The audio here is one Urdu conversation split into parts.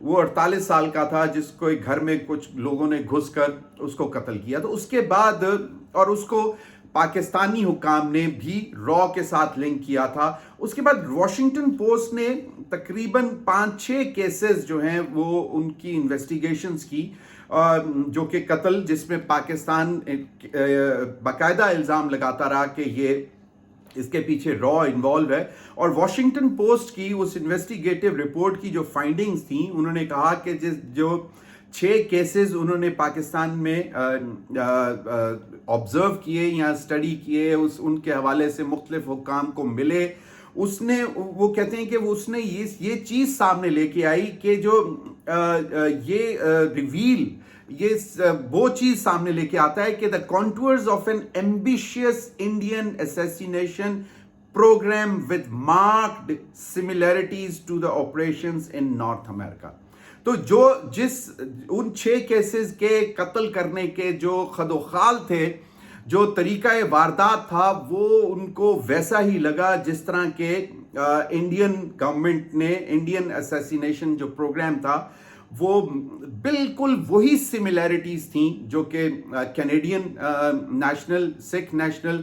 وہ 48 سال کا تھا جس کو ایک گھر میں کچھ لوگوں نے گھس کر اس کو قتل کیا. تو اس کے بعد اور اس کو پاکستانی حکام نے بھی را کے ساتھ لنک کیا تھا. اس کے بعد واشنگٹن پوسٹ نے تقریباً 5-6 کیسز جو ہیں وہ ان کی انویسٹیگیشنز کی جو کہ قتل جس میں پاکستان باقاعدہ الزام لگاتا رہا کہ یہ اس کے پیچھے را انوالو ہے. اور واشنگٹن پوسٹ کی اس انویسٹیگیٹو رپورٹ کی جو فائنڈنگز تھیں انہوں نے کہا کہ جو 6 کیسز انہوں نے پاکستان میں آبزرو کیے یا اسٹڈی کیے ان کے حوالے سے مختلف حکام کو ملے, اس نے وہ کہتے ہیں کہ اس نے یہ چیز سامنے لے کے آئی کہ جو یہ ریویل یہ وہ چیز سامنے لے کے آتا ہے کہ the contours of an ambitious Indian assassination program with marked similarities to the operations in North America. تو ان 6 کیسز کے قتل کرنے کے جو خد و خال تھے, جو طریقہ واردات تھا, وہ ان کو ویسا ہی لگا جس طرح کے انڈین گورنمنٹ نے انڈین اسیسینیشن جو پروگرام تھا وہ بالکل وہی سملیرٹیز تھیں جو کہ کینیڈین نیشنل سکھ نیشنل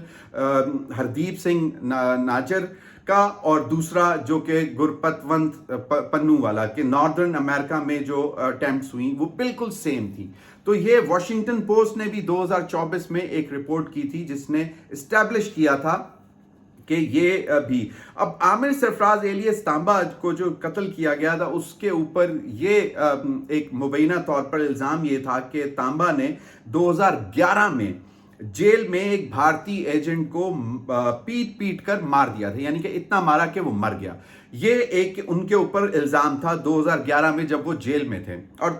ہردیپ سنگھ ناجر کا اور دوسرا جو کہ گرپتونت پنو والا کہ ناردرن امریکہ میں جو اٹیمپٹس ہوئیں وہ بالکل سیم تھی. تو یہ واشنگٹن پوسٹ نے بھی 2024 میں ایک رپورٹ کی تھی جس نے اسٹیبلش کیا تھا کہ یہ بھی. اب عامر سرفراز ایلیس تانبا کو جو قتل کیا گیا تھا اس کے اوپر یہ ایک مبینہ طور پر الزام یہ تھا کہ تانبا نے 2011 میں جیل میں ایک بھارتی ایجنٹ کو پیٹ کر مار دیا تھا, یعنی کہ اتنا مارا کہ وہ مر گیا. یہ ایک ان کے اوپر الزام تھا 2011 میں جب وہ جیل میں تھے. اور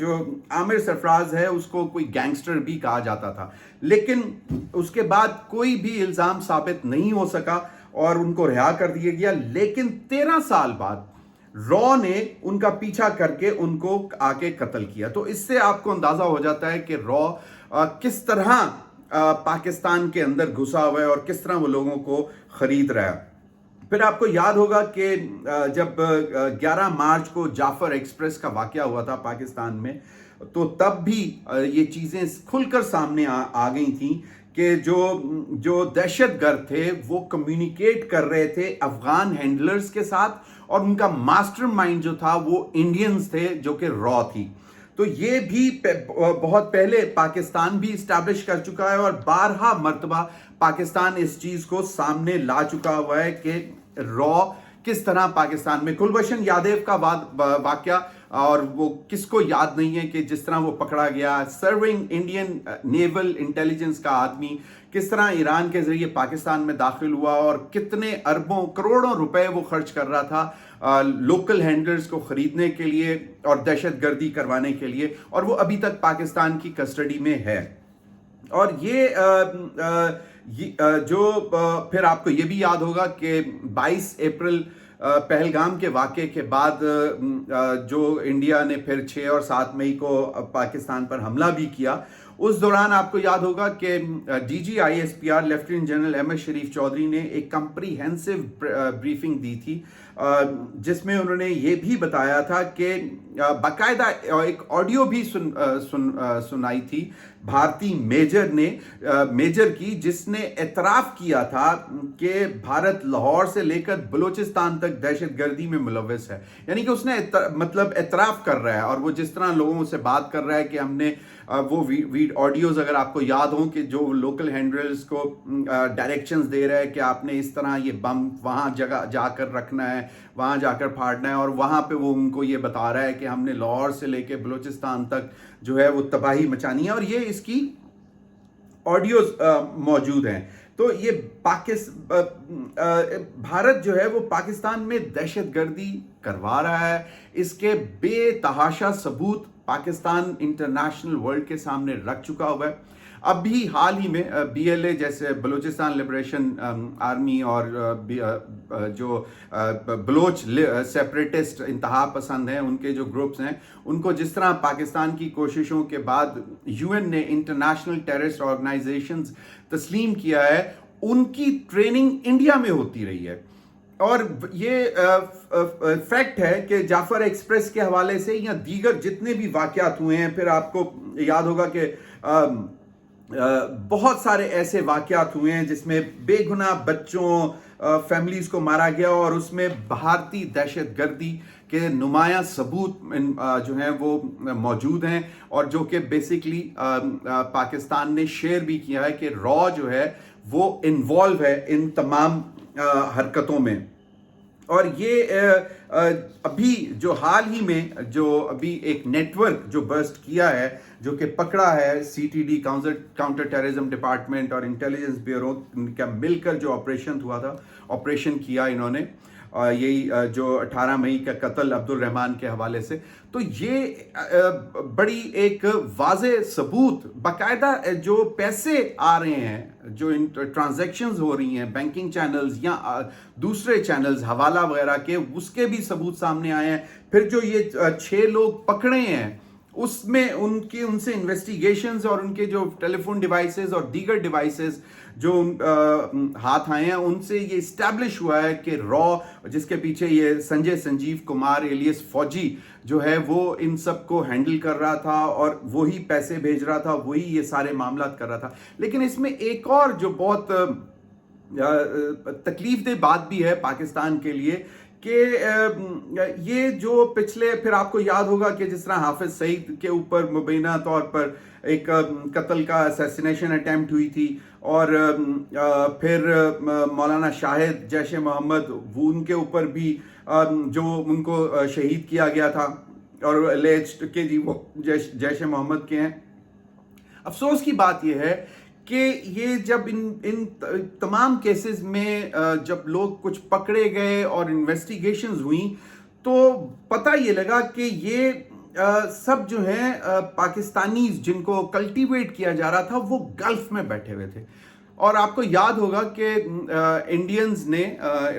جو عامر سرفراز ہے اس کو کوئی گینگسٹر بھی کہا جاتا تھا, لیکن اس کے بعد کوئی بھی الزام ثابت نہیں ہو سکا اور ان کو رہا کر دیا گیا. لیکن 13 سال بعد را نے ان کا پیچھا کر کے ان کو آ کے قتل کیا. تو اس سے آپ کو اندازہ ہو جاتا ہے کہ را کس طرح پاکستان کے اندر گھسا ہوا ہے اور کس طرح وہ لوگوں کو خرید رہا ہے. پھر آپ کو یاد ہوگا کہ جب 11 مارچ کو جعفر ایکسپریس کا واقعہ ہوا تھا پاکستان میں, تو تب بھی یہ چیزیں کھل کر سامنے آ گئی تھیں کہ جو دہشت گرد تھے وہ کمیونیکیٹ کر رہے تھے افغان ہینڈلرز کے ساتھ, اور ان کا ماسٹر مائنڈ جو تھا وہ انڈینز تھے جو کہ را تھی. تو یہ بھی بہت پہلے پاکستان بھی اسٹیبلش کر چکا ہے اور بارہا مرتبہ پاکستان اس چیز کو سامنے لا چکا ہوا ہے کہ را کس طرح پاکستان میں کلبھشن یادیو کا واقعہ, اور وہ کس کو یاد نہیں ہے کہ جس طرح وہ پکڑا گیا, سرونگ انڈین نیول انٹیلیجنس کا آدمی کس طرح ایران کے ذریعے پاکستان میں داخل ہوا اور کتنے اربوں کروڑوں روپے وہ خرچ کر رہا تھا لوکل ہینڈلرز کو خریدنے کے لیے اور دہشت گردی کروانے کے لیے, اور وہ ابھی تک پاکستان کی کسٹڈی میں ہے. اور جو پھر آپ کو یہ بھی یاد ہوگا کہ 22 اپریل پہلگام کے واقعے کے بعد جو انڈیا نے پھر 6 اور 7 مئی کو پاکستان پر حملہ بھی کیا, اس دوران آپ کو یاد ہوگا کہ D G I S P R lieutenant general Ahmed Sharif Chaudhry نے ایک کمپریہنسو بریفنگ دی تھی جس میں انہوں نے یہ بھی بتایا تھا کہ باقاعدہ ایک آڈیو بھی سنائی تھی بھارتی میجر کی, جس نے اعتراف کیا تھا کہ بھارت لاہور سے لے کر بلوچستان تک دہشت گردی میں ملوث ہے. یعنی کہ اس نے مطلب اعتراف کر رہا ہے, اور وہ جس طرح لوگوں سے بات کر رہا ہے کہ ہم نے وہ آڈیوز اگر آپ کو یاد ہوں کہ جو لوکل ہینڈلرز کو ڈائریکشنز دے رہا ہے کہ آپ نے اس طرح یہ بم وہاں جگہ جا کر رکھنا ہے, وہاں جا کر پھاڑنا ہے, اور وہاں پہ وہ ان کو یہ بتا رہا ہے کہ ہم نے لاہور سے لے کے بلوچستان تک جو ہے وہ تباہی مچانی ہے, اور یہ اس کی آڈیوز موجود ہیں. تو یہ بھارت جو ہے وہ پاکستان میں دہشت گردی کروا رہا ہے, اس کے بے تحاشا ثبوت پاکستان انٹرنیشنل ورلڈ کے سامنے رکھ چکا ہوا ہے. اب بھی حال ہی میں بی ایل اے جیسے بلوچستان لبریشن آرمی اور جو بلوچ سیپریٹسٹ انتہا پسند ہیں ان کے جو گروپس ہیں, ان کو جس طرح پاکستان کی کوششوں کے بعد یو این نے انٹرنیشنل ٹیررسٹ آرگنائزیشنز تسلیم کیا ہے, ان کی ٹریننگ انڈیا میں ہوتی رہی ہے. اور یہ فیکٹ ہے کہ جعفر ایکسپریس کے حوالے سے یا دیگر جتنے بھی واقعات ہوئے ہیں، پھر آپ کو یاد ہوگا کہ بہت سارے ایسے واقعات ہوئے ہیں جس میں بے گناہ بچوں فیملیز کو مارا گیا، اور اس میں بھارتی دہشت گردی کے نمایاں ثبوت جو ہیں وہ موجود ہیں، اور جو کہ بیسیکلی پاکستان نے شیئر بھی کیا ہے کہ را جو ہے وہ انوالو ہے ان تمام حرکتوں میں۔ اور یہ ابھی جو حال ہی میں جو ابھی ایک نیٹ ورک جو برسٹ کیا ہے، جو کہ پکڑا ہے C T D counter terrorism department اور انٹیلیجنس بیورو کا مل کر جو آپریشن ہوا تھا، آپریشن کیا انہوں نے، یہی جو 18 مئی کا قتل عبد الرحمان کے حوالے سے، تو یہ بڑی ایک واضح ثبوت، باقاعدہ جو پیسے آ رہے ہیں، جو ٹرانزیکشنز ہو رہی ہیں بینکنگ چینلز یا دوسرے چینلز حوالہ وغیرہ کے، اس کے بھی ثبوت سامنے آئے ہیں۔ پھر جو یہ 6 لوگ پکڑے ہیں، اس میں ان سے انویسٹیگیشنز اور ان کے جو ٹیلی فون ڈیوائسز اور دیگر ڈیوائسز جو ہاتھ آئے ہیں، ان سے یہ اسٹیبلش ہوا ہے کہ را، جس کے پیچھے یہ سنجیو کمار ایلیس فوجی جو ہے، وہ ان سب کو ہینڈل کر رہا تھا اور وہی پیسے بھیج رہا تھا، وہی یہ سارے معاملات کر رہا تھا۔ لیکن اس میں ایک اور جو بہت تکلیف دہ بات بھی ہے پاکستان کے لیے، کہ یہ جو پچھلے، پھر آپ کو یاد ہوگا کہ جس طرح حافظ سعید کے اوپر مبینہ طور پر ایک قتل کا اسیسینیشن اٹیمپٹ ہوئی تھی، اور پھر مولانا شاہد جیش محمد، وہ ان کے اوپر بھی جو ان کو شہید کیا گیا تھا، اور الیجڈ کہ جی وہ جیش محمد کے ہیں۔ افسوس کی بات یہ ہے کہ یہ جب ان تمام کیسز میں جب لوگ کچھ پکڑے گئے اور انویسٹیگیشنز ہوئیں، تو پتہ یہ لگا کہ یہ سب جو ہیں پاکستانیز جن کو کلٹیویٹ کیا جا رہا تھا، وہ گلف میں بیٹھے ہوئے تھے۔ اور آپ کو یاد ہوگا کہ انڈینز نے،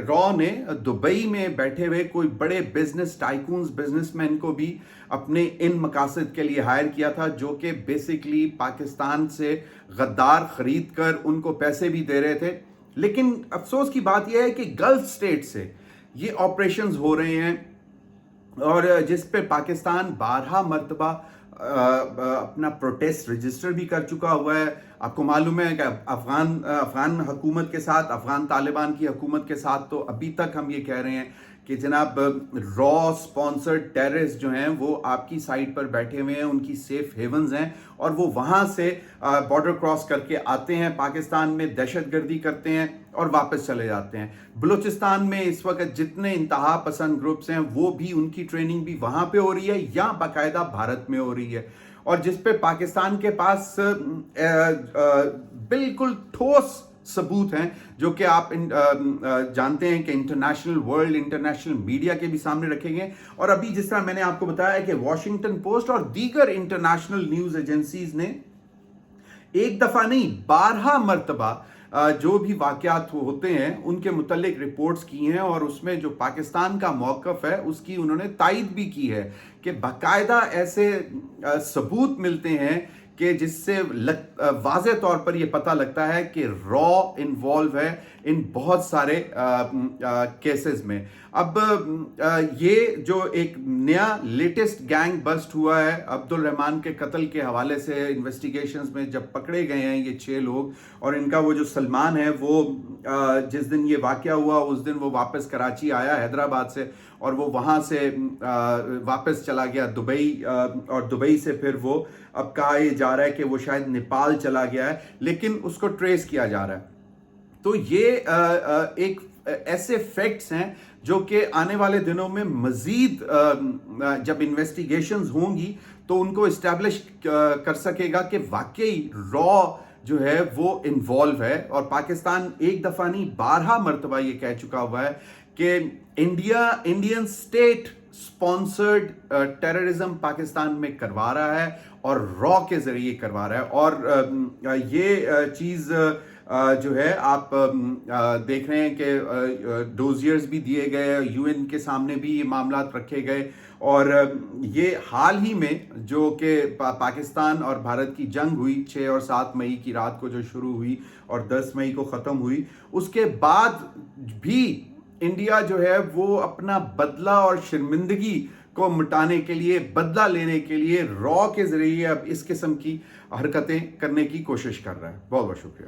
را نے دبئی میں بیٹھے ہوئے کوئی بڑے بزنس ٹائکونز، بزنس مین کو بھی اپنے ان مقاصد کے لیے ہائر کیا تھا، جو کہ بیسیکلی پاکستان سے غدار خرید کر ان کو پیسے بھی دے رہے تھے۔ لیکن افسوس کی بات یہ ہے کہ گلف سٹیٹ سے یہ آپریشنز ہو رہے ہیں، اور جس پہ پاکستان 12 مرتبہ اپنا پروٹیسٹ رجسٹر بھی کر چکا ہوا ہے۔ آپ کو معلوم ہے کہ افغان حکومت کے ساتھ، افغان طالبان کی حکومت کے ساتھ تو ابھی تک ہم یہ کہہ رہے ہیں کہ جناب را سپانسرڈ ٹیررسٹ جو ہیں وہ آپ کی سائٹ پر بیٹھے ہوئے ہیں، ان کی سیف ہیونز ہیں، اور وہ وہاں سے بارڈر کراس کر کے آتے ہیں پاکستان میں، دہشت گردی کرتے ہیں اور واپس چلے جاتے ہیں۔ بلوچستان میں اس وقت جتنے انتہا پسند گروپس ہیں، وہ بھی ان کی ٹریننگ بھی وہاں پہ ہو رہی ہے یا باقاعدہ بھارت میں ہو رہی ہے، اور جس پہ پاکستان کے پاس بالکل ٹھوس ثبوت ہیں، جو کہ آپ جانتے ہیں کہ انٹرنیشنل میڈیا کے بھی سامنے رکھے گئے۔ اور ابھی جس طرح میں نے آپ کو بتایا کہ واشنگٹن پوسٹ اور دیگر انٹرنیشنل نیوز ایجنسیز نے ایک دفعہ نہیں 12 مرتبہ جو بھی واقعات ہوتے ہیں ان کے متعلق رپورٹس کی ہیں، اور اس میں جو پاکستان کا موقف ہے اس کی انہوں نے تائید بھی کی ہے کہ باقاعدہ ایسے ثبوت ملتے ہیں کہ جس سے واضح طور پر یہ پتہ لگتا ہے کہ را انوالو ہے ان بہت سارے کیسز میں۔ اب یہ جو ایک نیا لیٹسٹ گینگ بسٹ ہوا ہے عبد الرحمان کے قتل کے حوالے سے، انویسٹیگیشنز میں جب پکڑے گئے ہیں یہ 6 لوگ، اور ان کا وہ جو سلمان ہے، وہ جس دن یہ واقعہ ہوا اس دن وہ واپس کراچی آیا حیدرآباد سے، اور وہ وہاں سے واپس چلا گیا دبئی، اور دبئی سے پھر وہ اب کہا یہ جا رہا ہے کہ وہ شاید نیپال چلا گیا ہے، لیکن اس کو ٹریس کیا جا رہا ہے۔ تو یہ ایک ایسے فیکٹس ہیں جو کہ آنے والے دنوں میں مزید جب انویسٹیگیشنز ہوں گی تو ان کو اسٹیبلش کر سکے گا کہ واقعی را جو ہے وہ انوالو ہے، اور پاکستان ایک دفعہ نہیں 12 مرتبہ یہ کہہ چکا ہوا ہے کہ Indian state sponsored terrorism Pakistan میں کروا رہا ہے، اور را کے ذریعے کروا رہا ہے۔ اور یہ چیز جو ہے آپ دیکھ رہے ہیں کہ ڈوزیئرز بھی دیے گئے، یو این کے سامنے بھی یہ معاملات رکھے گئے، اور یہ حال ہی میں جو کہ پاکستان اور بھارت کی جنگ ہوئی 6 اور 7 مئی کی رات کو جو شروع ہوئی اور 10 مئی کو ختم ہوئی، اس کے بعد بھی انڈیا جو ہے وہ اپنا بدلہ اور شرمندگی کو مٹانے کے لیے، بدلہ لینے کے لیے را کے ذریعے اب اس قسم کی حرکتیں کرنے کی کوشش کر رہا ہے. بہت بہت شکریہ.